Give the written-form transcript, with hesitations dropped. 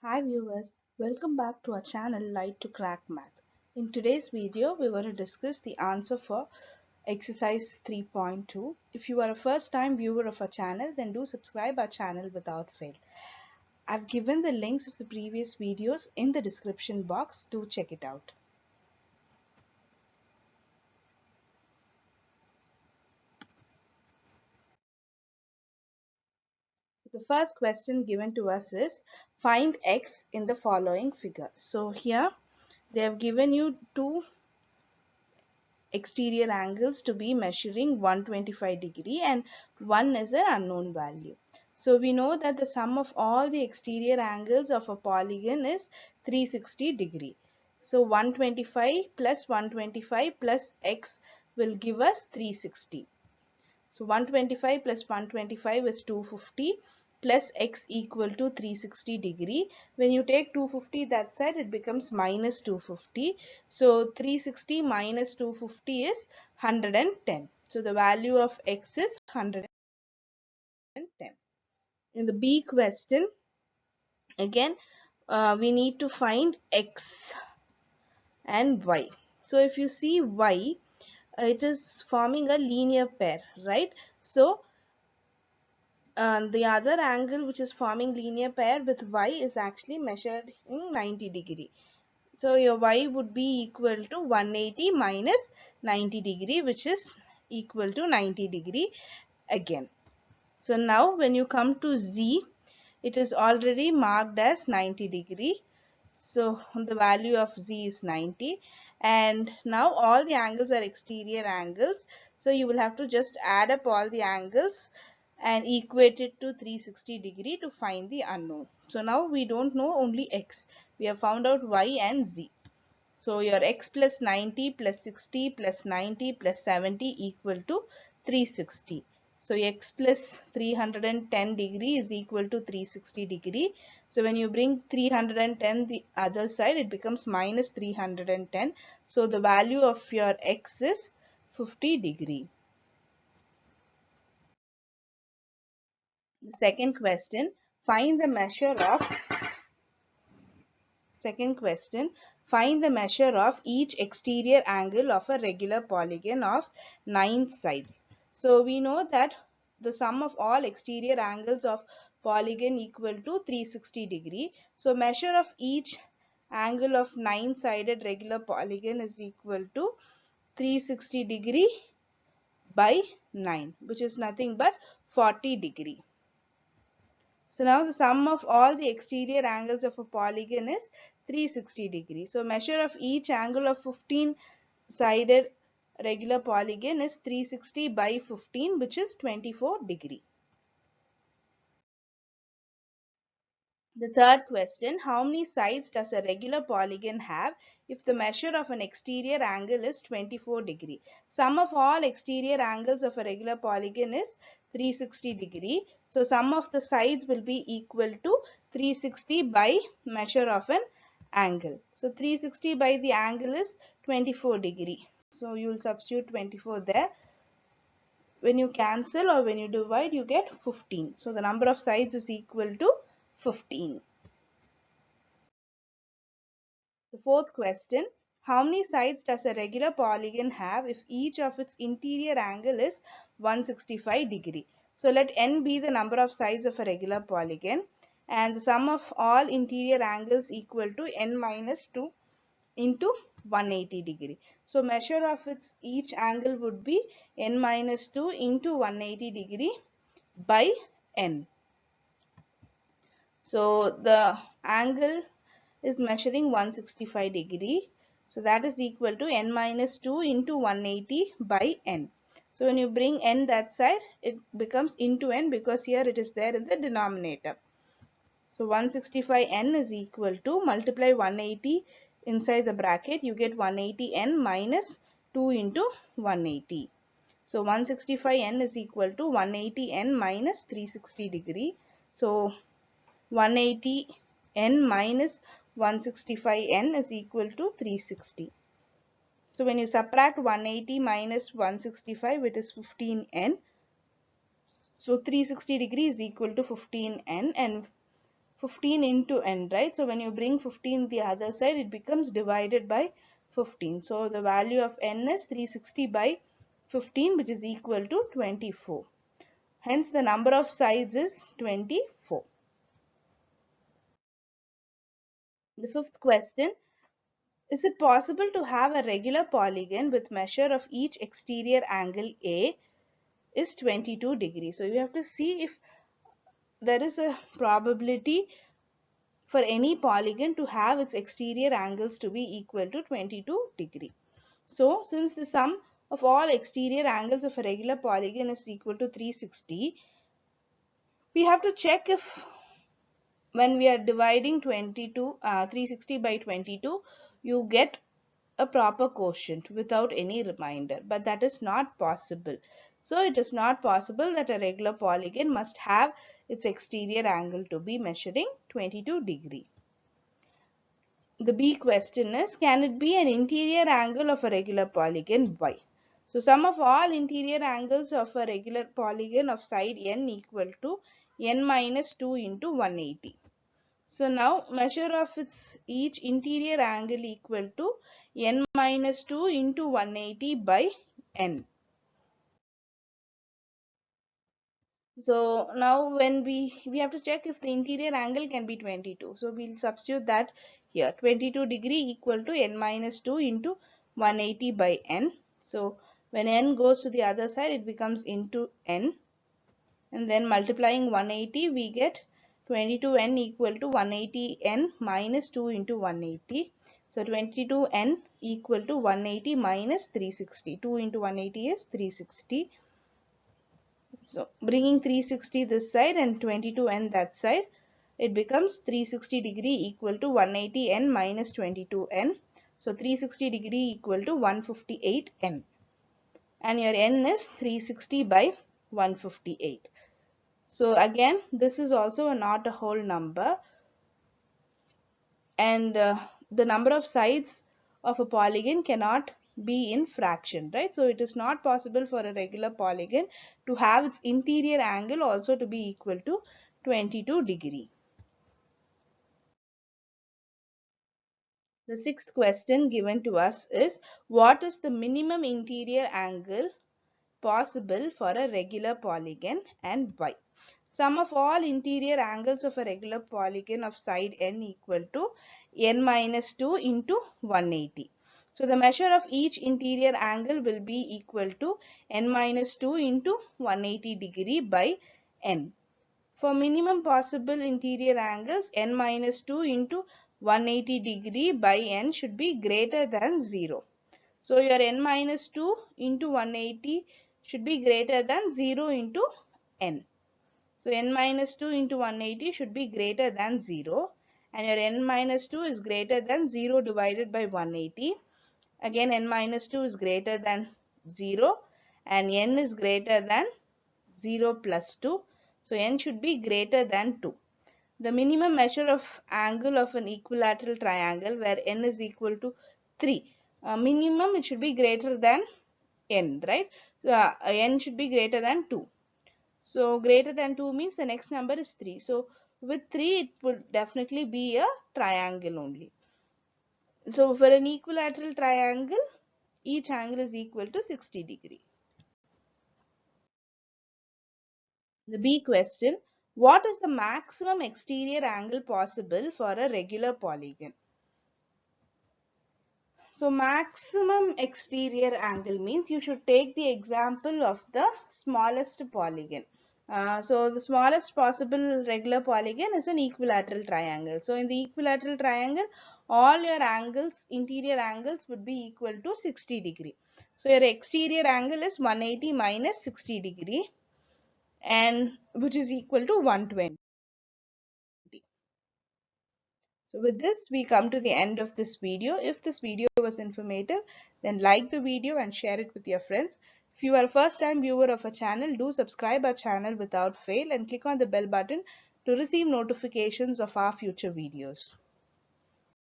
Hi viewers, welcome back to our channel Light to Crack Math. In today's video, we're going to discuss the answer for exercise 3.2. If you are a first time viewer of our channel, then do subscribe our channel without fail. I've given the links of the previous videos in the description box. Do check it out. The first question given to us is find x in the following figure. So here they have given you two exterior angles to be measuring 125 degree and one is an unknown value. So we know that the sum of all the exterior angles of a polygon is 360 degree. So 125 plus 125 plus x will give us 360. So 125 plus 125 is 250 plus x equal to 360 degree. When you take 250 that side, it becomes minus 250. So 360 minus 250 is 110. So the value of x is 110. In the B question, again, we need to find x and y. So if you see y, it is forming a linear pair, right? So the other angle which is forming linear pair with y is actually measured in 90 degree. So your y would be equal to 180 minus 90 degree, which is equal to 90 degree again. So now when you come to z, it is already marked as 90 degree. So the value of z is 90, and now all the angles are exterior angles. So you will have to just add up all the angles and equate it to 360 degree to find the unknown. So now we don't know only x. We have found out y and z. So your x plus 90 plus 60 plus 90 plus 70 equal to 360. So x plus 310 degree is equal to 360 degree. So when you bring 310 the other side, it becomes minus 310. So the value of your x is 50 degree. The second question, find the measure of each exterior angle of a regular polygon of 9 sides. So we know that the sum of all exterior angles of polygon equal to 360 degree. So measure of each angle of 9-sided regular polygon is equal to 360 degree by 9, which is nothing but 40 degree. So now the sum of all the exterior angles of a polygon is 360 degree. So measure of each angle of 15-sided regular polygon is 360 by 15, which is 24 degree. The third question, how many sides does a regular polygon have if the measure of an exterior angle is 24 degree? Sum of all exterior angles of a regular polygon is 360 degree. So sum of the sides will be equal to 360 by measure of an angle. So 360 by the angle is 24 degree. So you will substitute 24 there. When you cancel or when you divide, you get 15. So the number of sides is equal to 15. The fourth question, how many sides does a regular polygon have if each of its interior angle is 165 degree? So let n be the number of sides of a regular polygon and the sum of all interior angles equal to n minus 2 into 180 degree. So measure of its each angle would be n minus 2 into 180 degree by n. So the angle is measuring 165 degree. So that is equal to n minus 2 into 180 by n. So when you bring n that side, it becomes into n because here it is there in the denominator. So 165n is equal to multiply 180 inside the bracket, you get 180n minus 2 into 180. So 165n is equal to 180n minus 360 degree. So 180n minus 165n is equal to 360. So when you subtract 180 minus 165, it is 15n. So 360 degree is equal to 15n, and 15 into n, right? So when you bring 15 the other side, it becomes divided by 15. So the value of n is 360 by 15, which is equal to 24. Hence the number of sides is 24. The fifth question, is it possible to have a regular polygon with measure of each exterior angle A is 22 degrees? So you have to see if there is a probability for any polygon to have its exterior angles to be equal to 22 degree. So since the sum of all exterior angles of a regular polygon is equal to 360, we have to check if when we are dividing 360 by 22, you get a proper quotient without any reminder, but that is not possible. So it is not possible that a regular polygon must have its exterior angle to be measuring 22 degree. The B question is, can it be an interior angle of a regular polygon Y? So sum of all interior angles of a regular polygon of side n equal to n minus 2 into 180. So now measure of its each interior angle equal to n minus 2 into 180 by n. So now when we have to check if the interior angle can be 22. So we'll substitute that here. 22 degree equal to n minus 2 into 180 by n. So when n goes to the other side, it becomes into n. And then multiplying 180, we get 22n equal to 180n minus 2 into 180. So 22n equal to 180 minus 360. 2 into 180 is 360. So bringing 360 this side and 22n that side, it becomes 360 degree equal to 180n minus 22n. So 360 degree equal to 158n. And your n is 360 by 158. So again, this is also not a whole number, and the number of sides of a polygon cannot be in fraction, right? So it is not possible for a regular polygon to have its interior angle also to be equal to 22 degree. The sixth question given to us is, what is the minimum interior angle possible for a regular polygon and why? Sum of all interior angles of a regular polygon of side n equal to n minus 2 into 180. So the measure of each interior angle will be equal to n minus 2 into 180 degree by n. For minimum possible interior angles, n minus 2 into 180 degree by n should be greater than 0. So your n minus 2 into 180 should be greater than 0 into n. So n minus 2 into 180 should be greater than 0, and your n minus 2 is greater than 0 divided by 180. Again n minus 2 is greater than 0 and n is greater than 0 plus 2. So n should be greater than 2. The minimum measure of angle of an equilateral triangle where n is equal to 3. Minimum it should be greater than n, right? N should be greater than 2. So greater than 2 means the next number is 3. So with 3 it would definitely be a triangle only. So for an equilateral triangle, each angle is equal to 60 degree. The B question, what is the maximum exterior angle possible for a regular polygon? So maximum exterior angle means you should take the example of the smallest polygon. So the smallest possible regular polygon is an equilateral triangle. So in the equilateral triangle, all your angles, interior angles would be equal to 60 degree. So your exterior angle is 180 minus 60 degree, and which is equal to 120. So with this, we come to the end of this video. If this video was informative, then like the video and share it with your friends. If you are a first time viewer of our channel, do subscribe our channel without fail and click on the bell button to receive notifications of our future videos.